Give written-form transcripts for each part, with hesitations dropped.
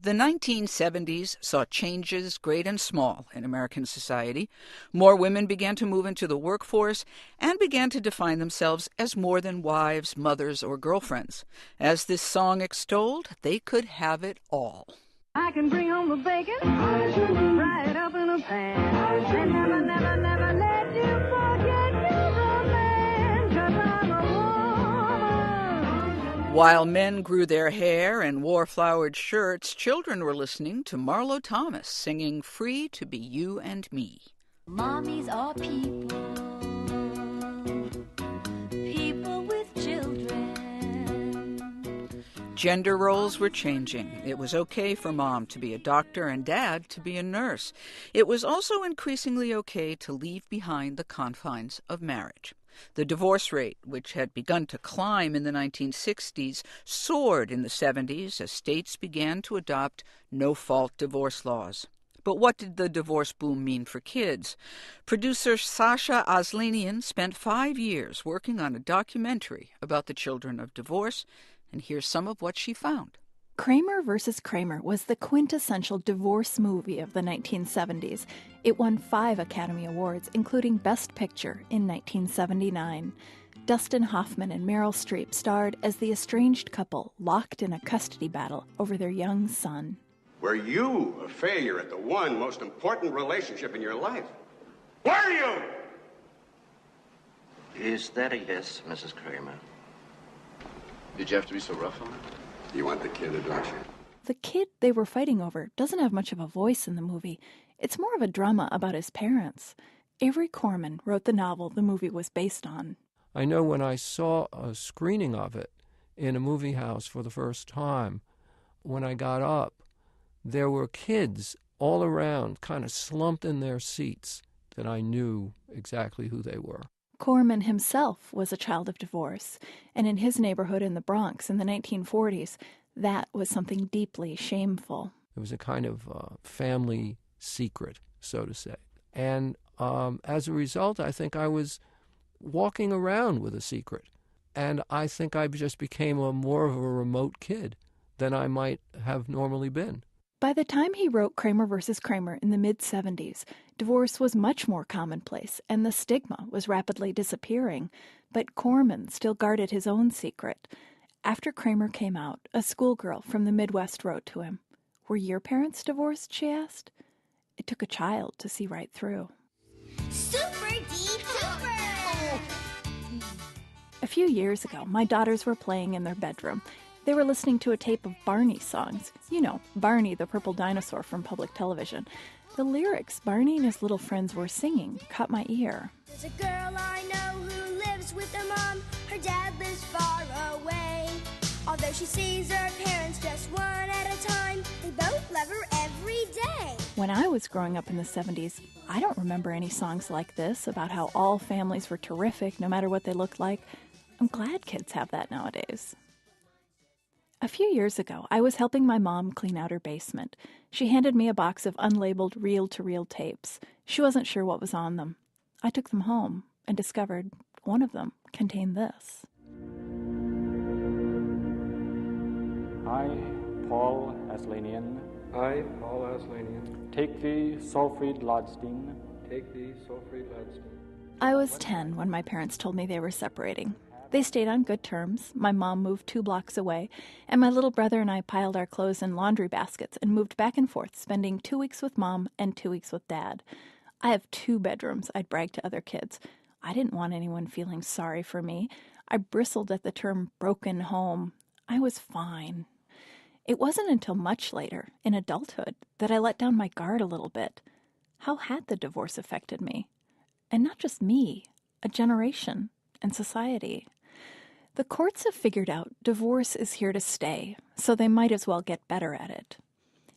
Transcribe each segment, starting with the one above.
The 1970s saw changes great and small in American society. More women began to move into the workforce and began to define themselves as more than wives, mothers, or girlfriends. As this song extolled, they could have it all. I can bring home the bacon, fry it up in a pan, and never, never, never let you forget your man, 'cause I'm a woman. While men grew their hair and wore flowered shirts, children were listening to Marlo Thomas singing Free to Be You and Me. Mommies are people, people with children. Gender roles were changing. It was okay for mom to be a doctor and dad to be a nurse. It was also increasingly okay to leave behind the confines of marriage. The divorce rate, which had begun to climb in the 1960s, soared in the 70s as states began to adopt no-fault divorce laws. But what did the divorce boom mean for kids? Producer Sasha Aslanian spent 5 years working on a documentary about the children of divorce, and here's some of what she found. Kramer vs. Kramer was the quintessential divorce movie of the 1970s. It won 5 Academy Awards, including Best Picture in 1979. Dustin Hoffman and Meryl Streep starred as the estranged couple locked in a custody battle over their young son. Were you a failure at the one most important relationship in your life? Were you? Is that a yes, Mrs. Kramer? Did you have to be so rough on her? You want the kid, or don't you? The kid they were fighting over doesn't have much of a voice in the movie. It's more of a drama about his parents. Avery Corman wrote the novel the movie was based on. I know when I saw a screening of it in a movie house for the first time, when I got up, there were kids all around, kind of slumped in their seats, that I knew exactly who they were. Corman himself was a child of divorce, and in his neighborhood in the Bronx in the 1940s, that was something deeply shameful. It was a kind of family secret, so to say. And as a result, I think I was walking around with a secret. And I think I just became more of a remote kid than I might have normally been. By the time he wrote Kramer vs. Kramer in the mid-70s, divorce was much more commonplace, and the stigma was rapidly disappearing. But Corman still guarded his own secret. After Kramer came out, a schoolgirl from the Midwest wrote to him. "Were your parents divorced?" she asked. It took a child to see right through. Super deep super! A few years ago, my daughters were playing in their bedroom. They were listening to a tape of Barney songs. You know, Barney the purple dinosaur from public television. The lyrics Barney and his little friends were singing caught my ear. There's a girl I know who lives with her mom. Her dad lives far away. Although she sees her parents just one at a time, they both love her every day. When I was growing up in the 70s, I don't remember any songs like this about how all families were terrific no matter what they looked like. I'm glad kids have that nowadays. A few years ago, I was helping my mom clean out her basement. She handed me a box of unlabeled reel-to-reel tapes. She wasn't sure what was on them. I took them home and discovered one of them contained this. I, Paul Aslanian. I, Paul Aslanian. Take thee, Solfrid Lodstein. Take thee, Solfrid Lodstein. I was 10 when my parents told me they were separating. They stayed on good terms. My mom moved 2 blocks away, and my little brother and I piled our clothes in laundry baskets and moved back and forth, spending 2 weeks with Mom and 2 weeks with Dad. I have 2 bedrooms, I'd brag to other kids. I didn't want anyone feeling sorry for me. I bristled at the term broken home. I was fine. It wasn't until much later, in adulthood, that I let down my guard a little bit. How had the divorce affected me? And not just me, a generation and society. The courts have figured out divorce is here to stay, so they might as well get better at it.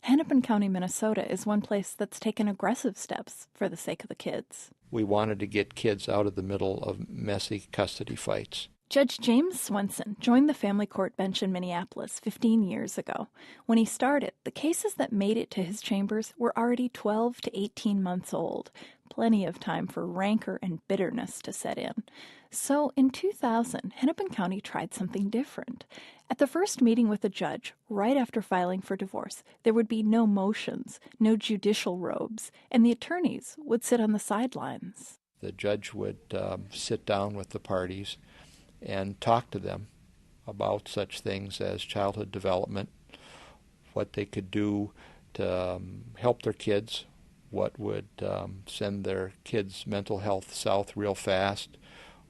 Hennepin County, Minnesota is one place that's taken aggressive steps for the sake of the kids. We wanted to get kids out of the middle of messy custody fights. Judge James Swenson joined the family court bench in Minneapolis 15 years ago. When he started, the cases that made it to his chambers were already 12 to 18 months old, plenty of time for rancor and bitterness to set in. So in 2000, Hennepin County tried something different. At the first meeting with the judge, right after filing for divorce, there would be no motions, no judicial robes, and the attorneys would sit on the sidelines. The judge would sit down with the parties and talk to them about such things as childhood development, what they could do to help their kids, what would send their kids' mental health south real fast,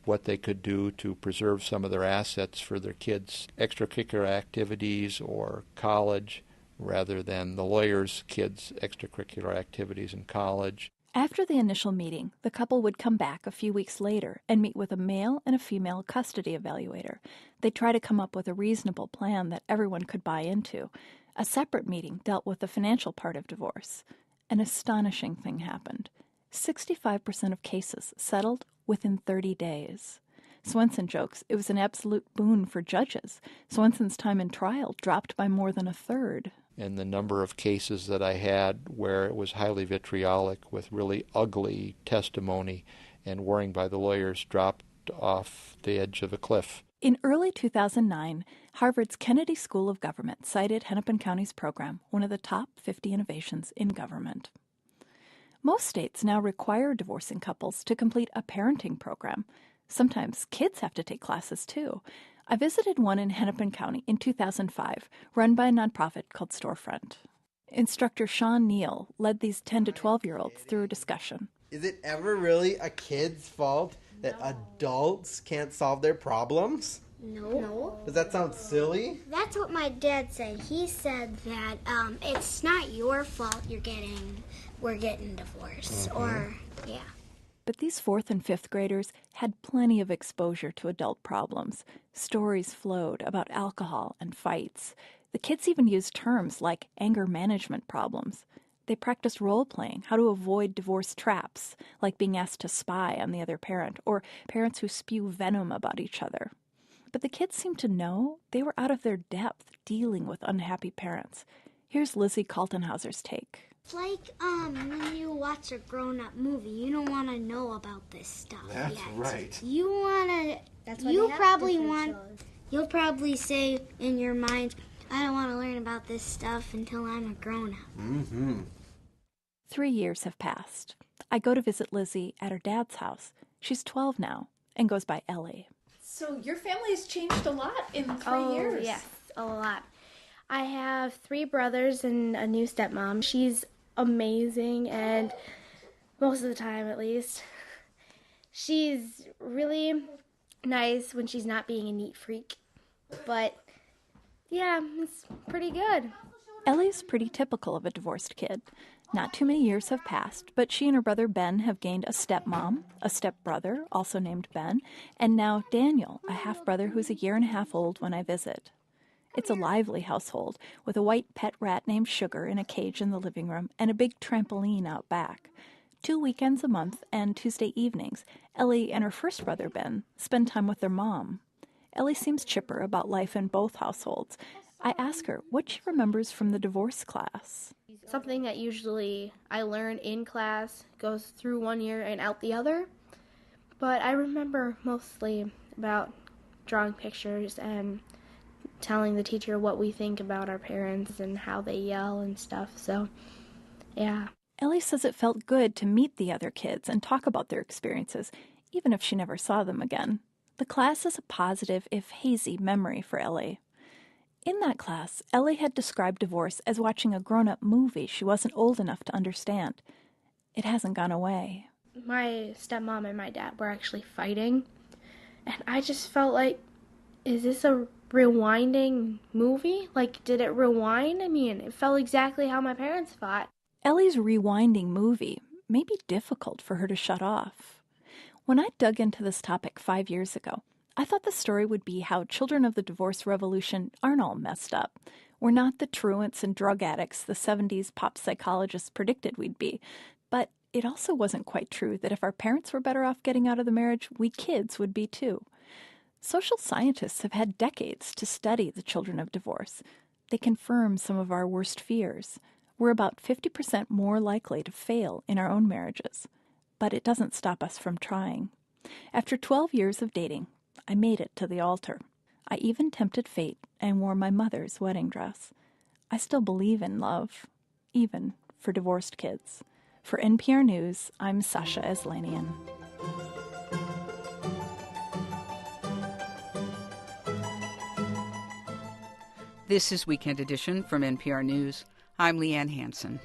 what they could do to preserve some of their assets for their kids' extracurricular activities or college, rather than the lawyer's kids' extracurricular activities in college. After the initial meeting, the couple would come back a few weeks later and meet with a male and a female custody evaluator. They'd try to come up with a reasonable plan that everyone could buy into. A separate meeting dealt with the financial part of divorce. An astonishing thing happened. 65% of cases settled within 30 days. Swenson jokes it was an absolute boon for judges. Swenson's time in trial dropped by more than a third. And the number of cases that I had where it was highly vitriolic with really ugly testimony and worrying by the lawyers dropped off the edge of a cliff. In early 2009, Harvard's Kennedy School of Government cited Hennepin County's program one of the top 50 innovations in government. Most states now require divorcing couples to complete a parenting program. Sometimes kids have to take classes too. I visited one in Hennepin County in 2005, run by a nonprofit called Storefront. Instructor Sean Neal led these 10 to 12-year-olds through a discussion. Is it ever really a kid's fault that adults can't solve their problems? No. Does that sound silly? That's what my dad said. He said that it's not your fault we're getting divorced. Or, yeah. But these 4th and 5th graders had plenty of exposure to adult problems. Stories flowed about alcohol and fights. The kids even used terms like anger management problems. They practiced role-playing, how to avoid divorce traps, like being asked to spy on the other parent, or parents who spew venom about each other. But the kids seemed to know they were out of their depth dealing with unhappy parents. Here's Lizzie Kaltenhauser's take. It's like when you watch a grown-up movie, you don't want to know about this stuff That's yet. right. You want to... That's why You'll they have probably different want... shows. You'll probably say in your mind, I don't want to learn about this stuff until I'm a grown-up. 3 years have passed. I go to visit Lizzie at her dad's house. She's 12 now and goes by Ellie. So your family has changed a lot in 3 years. Yes, a lot. I have 3 brothers and a new stepmom. She's amazing, and most of the time at least. She's really nice when she's not being a neat freak. But yeah, it's pretty good. Ellie's pretty typical of a divorced kid. Not too many years have passed, but she and her brother Ben have gained a stepmom, a stepbrother, also named Ben, and now Daniel, a half-brother who's a year and a half old when I visit. It's a lively household, with a white pet rat named Sugar in a cage in the living room and a big trampoline out back. 2 weekends a month and Tuesday evenings, Ellie and her first brother Ben spend time with their mom. Ellie seems chipper about life in both households. I ask her what she remembers from the divorce class. Something that usually I learn in class goes through one ear and out the other. But I remember mostly about drawing pictures and telling the teacher what we think about our parents and how they yell and stuff. So, yeah. Ellie says it felt good to meet the other kids and talk about their experiences, even if she never saw them again. The class is a positive, if hazy, memory for Ellie. In that class, Ellie had described divorce as watching a grown-up movie she wasn't old enough to understand. It hasn't gone away. My stepmom and my dad were actually fighting, and I just felt like, is this a rewinding movie? Like, did it rewind? I mean, it felt exactly how my parents fought. Ellie's rewinding movie may be difficult for her to shut off. When I dug into this topic 5 years ago, I thought the story would be how children of the divorce revolution aren't all messed up. We're not the truants and drug addicts the 70s pop psychologists predicted we'd be. But it also wasn't quite true that if our parents were better off getting out of the marriage, we kids would be too. Social scientists have had decades to study the children of divorce. They confirm some of our worst fears. We're about 50% more likely to fail in our own marriages. But it doesn't stop us from trying. After 12 years of dating, I made it to the altar. I even tempted fate and wore my mother's wedding dress. I still believe in love, even for divorced kids. For NPR News, I'm Sasha Aslanian. This is Weekend Edition from NPR News. I'm Leanne Hansen.